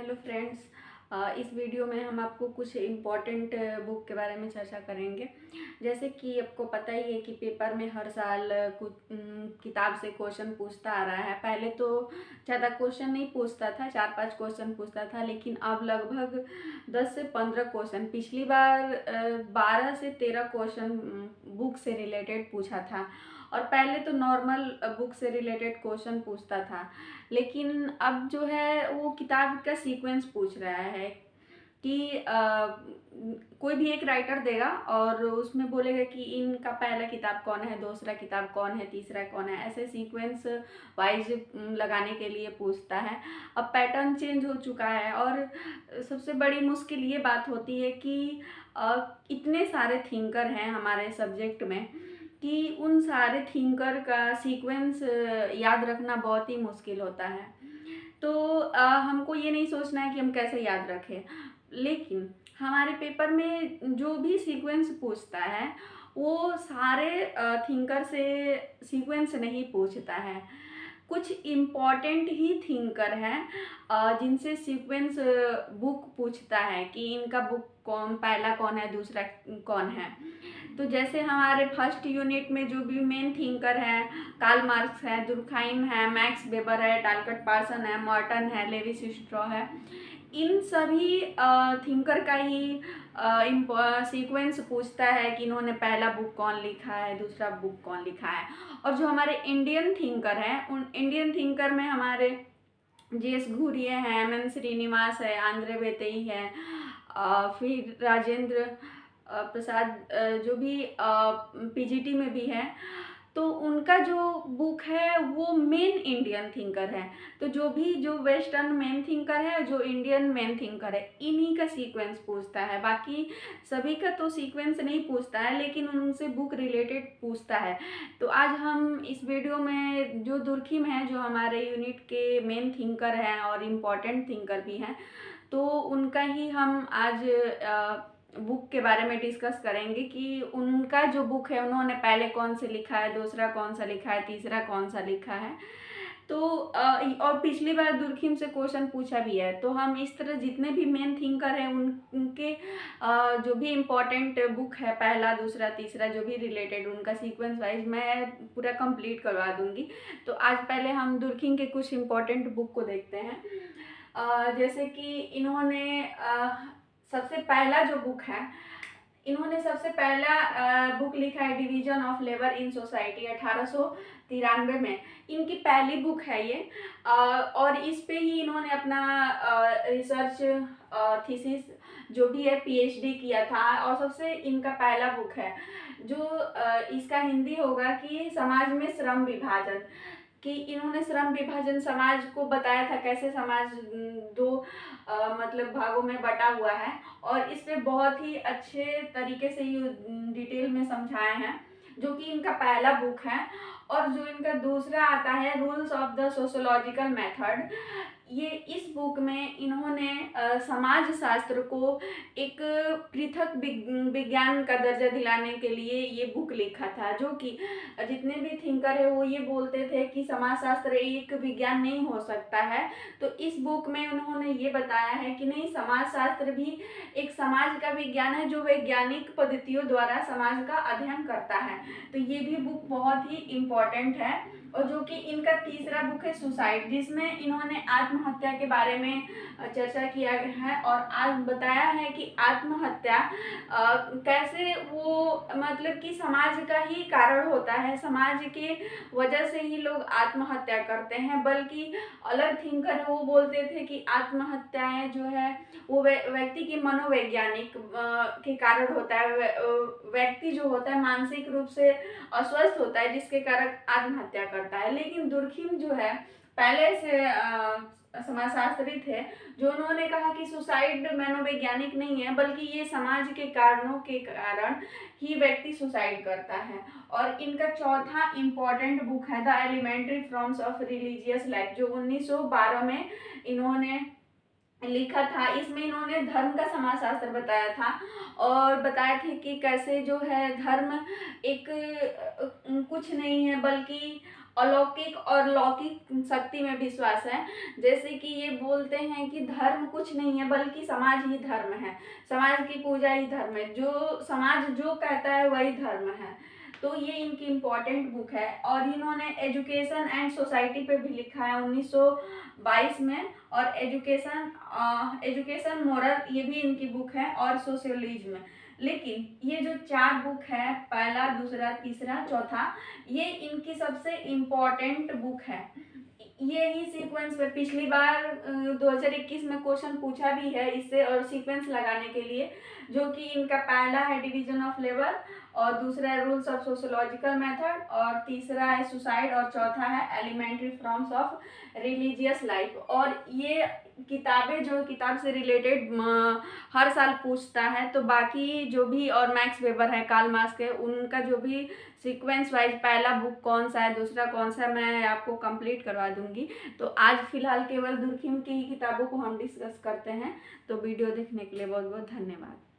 Hello friends. इस video में हम आपको कुछ इम्पोर्टेंट बुक के बारे में चर्चा करेंगे। जैसे कि आपको पता ही है कि पेपर में हर साल कुछ किताब से क्वेश्चन पूछता आ रहा है। पहले तो ज़्यादा क्वेश्चन नहीं पूछता था, 4-5 क्वेश्चन पूछता था, लेकिन अब लगभग 10 से 15 क्वेश्चन, पिछली बार 12 से 13 क्वेश्चन बुक से रिलेटेड पूछा था। और पहले तो नॉर्मल बुक से रिलेटेड क्वेश्चन पूछता था, लेकिन अब जो है वो किताब का सीक्वेंस पूछ रहा है कि कोई भी एक राइटर देगा और उसमें बोलेगा कि इनका पहला किताब कौन है, दूसरा किताब कौन है, तीसरा कौन है, ऐसे सीक्वेंस वाइज लगाने के लिए पूछता है। अब पैटर्न चेंज हो चुका है और सबसे बड़ी मुश्किल ये बात होती है कि इतने सारे थिंकर हैं हमारे सब्जेक्ट में कि उन सारे थिंकर का सीक्वेंस याद रखना बहुत ही मुश्किल होता है। तो हमको ये नहीं सोचना है कि हम कैसे याद रखें, लेकिन हमारे पेपर में जो भी सीक्वेंस पूछता है वो सारे थिंकर से सीक्वेंस नहीं पूछता है। कुछ इम्पॉर्टेंट ही थिंकर हैं जिनसे सीक्वेंस बुक पूछता है कि इनका बुक कौन, पहला कौन है, दूसरा कौन है। तो जैसे हमारे फर्स्ट यूनिट में जो भी मेन थिंकर हैं, कार्ल मार्क्स है, दुर्खाइम है, मैक्स वेबर है, टालकट पार्सन है, मॉर्टन है, लेवी स्ट्रॉ है, इन सभी थिंकर का ही सीक्वेंस पूछता है कि इन्होंने पहला बुक कौन लिखा है, दूसरा बुक कौन लिखा है। और जो हमारे इंडियन थिंकर हैं, उन इंडियन थिंकर में हमारे जी.एस. घुरिये हैं, एम.एन. श्रीनिवास है, आंद्रे वेतेई है, फिर राजेंद्र प्रसाद जो भी पीजीटी में भी है, तो उनका जो बुक है वो मेन इंडियन थिंकर है। तो जो वेस्टर्न मेन थिंकर है, जो इंडियन मेन थिंकर है, इन्हीं का सीक्वेंस पूछता है। बाकी सभी का तो सीक्वेंस नहीं पूछता है, लेकिन उनसे बुक रिलेटेड पूछता है। तो आज हम इस वीडियो में जो दुर्खिम है, जो हमारे यूनिट के मेन थिंकर हैं और इम्पॉर्टेंट थिंकर भी हैं, तो उनका ही हम आज बुक के बारे में डिस्कस करेंगे कि उनका जो बुक है उन्होंने पहले कौन से लिखा है, दूसरा कौन सा लिखा है, तीसरा कौन सा लिखा है। तो और पिछली बार दुर्खिम से क्वेश्चन पूछा भी है। तो हम इस तरह जितने भी मेन थिंकर हैं उनके जो भी इम्पोर्टेंट बुक है, पहला, दूसरा, तीसरा, जो भी रिलेटेड, उनका सीक्वेंस वाइज मैं पूरा कंप्लीट करवा दूंगी। तो आज पहले हम दुर्खिम के कुछ इम्पोर्टेंट बुक को देखते हैं। जैसे कि इन्होंने सबसे पहला जो बुक है, इन्होंने सबसे पहला बुक लिखा है division of labour in society, 1893 में इनकी पहली बुक है ये। और इस पे ही इन्होंने अपना रिसर्च थीसिस जो भी है पीएचडी किया था, और सबसे इनका पहला बुक है जो इसका हिंदी होगा कि समाज में श्रम विभाजन, कि इन्होंने श्रम विभाजन समाज को बताया था, कैसे समाज दो मतलब भागों में बटा हुआ है, और इस पे बहुत ही अच्छे तरीके से ये डिटेल में समझाए हैं, जो कि इनका पहला बुक है। और जो इनका दूसरा आता है rules of the sociological method, ये इस बुक में इन्होंने समाज शास्त्र को एक पृथक विज्ञान का दर्जा दिलाने के लिए ये बुक लिखा था। जो कि जितने भी थिंकर है वो ये बोलते थे कि समाज शास्त्र एक विज्ञान नहीं हो सकता है, तो इस बुक में उन्होंने ये बताया है कि नहीं, समाज शास्त्र भी एक समाज का विज्ञान है जो वैज्ञानिक पद्धतियों द्वारा समाज का अध्ययन करता है। तो ये भी बुक बहुत ही इम्पोर्टेंट है। और जो कि इनका तीसरा बुक है सुसाइड, जिसमें इन्होंने आत्महत्या के बारे में चर्चा किया है और आज बताया है कि आत्महत्या कैसे वो मतलब कि समाज का ही कारण होता है, समाज के वजह से ही लोग आत्महत्या करते हैं। बल्कि अलग थिंकर वो बोलते थे कि आत्महत्याएं जो है वो व्यक्ति की मनोवैज्ञानिक के कारण होता है। व्यक्ति जो होता है मानसिक रूप से अस्वस्थ होता है, जिसके कारण आत्महत्या करता है। लेकिन दुर्खिम जो है पहले से समाजशास्त्री थे, जो उन्होंने कहा कि सुसाइड मनोवैज्ञानिक नहीं है, बल्कि ये समाज के कारणों के कारण ही व्यक्ति सुसाइड करता है। और इनका चौथा इम्पोर्टेंट बुक है the elementary forms of religious life, जो 1912 में इन्होंने लिखा था। इसमें इन्होंने धर्म का समाजशास्त्र बताया था और बताया थे कि कैसे जो है धर्म एक कुछ नहीं है, बल्कि अलौकिक और लौकिक शक्ति में विश्वास है। जैसे कि ये बोलते हैं कि धर्म कुछ नहीं है बल्कि समाज ही धर्म है, समाज की पूजा ही धर्म है, जो समाज जो कहता है वही धर्म है। तो ये इनकी इम्पोर्टेंट बुक है। और इन्होंने एजुकेशन एंड सोसाइटी पे भी लिखा है 1922 में, और एजुकेशन मोरल ये भी इनकी बुक है, और सोशियोलॉजी में। लेकिन ये जो 4 बुक है, पहला, दूसरा, तीसरा, चौथा, ये इनकी सबसे इम्पोर्टेंट बुक है। ये ही सीक्वेंस में पिछली बार 2021 में क्वेश्चन पूछा भी है इससे, और सीक्वेंस लगाने के लिए, जो कि इनका पहला है डिवीजन ऑफ लेबर, और दूसरा है रूल्स ऑफ सोशोलॉजिकल मेथड, और तीसरा है सुसाइड, और चौथा है elementary forms of religious life. और ये किताबें जो किताब से रिलेटेड हर साल पूछता है। तो बाकी जो भी, और मैक्स वेबर है, कार्ल मार्क्स के, उनका जो भी सीक्वेंस वाइज पहला बुक कौन सा है, दूसरा कौन सा है, मैं आपको कंप्लीट करवा दूंगी। तो आज फिलहाल केवल दुर्खिम की ही किताबों को हम डिस्कस करते हैं। तो वीडियो देखने के लिए बहुत बहुत धन्यवाद।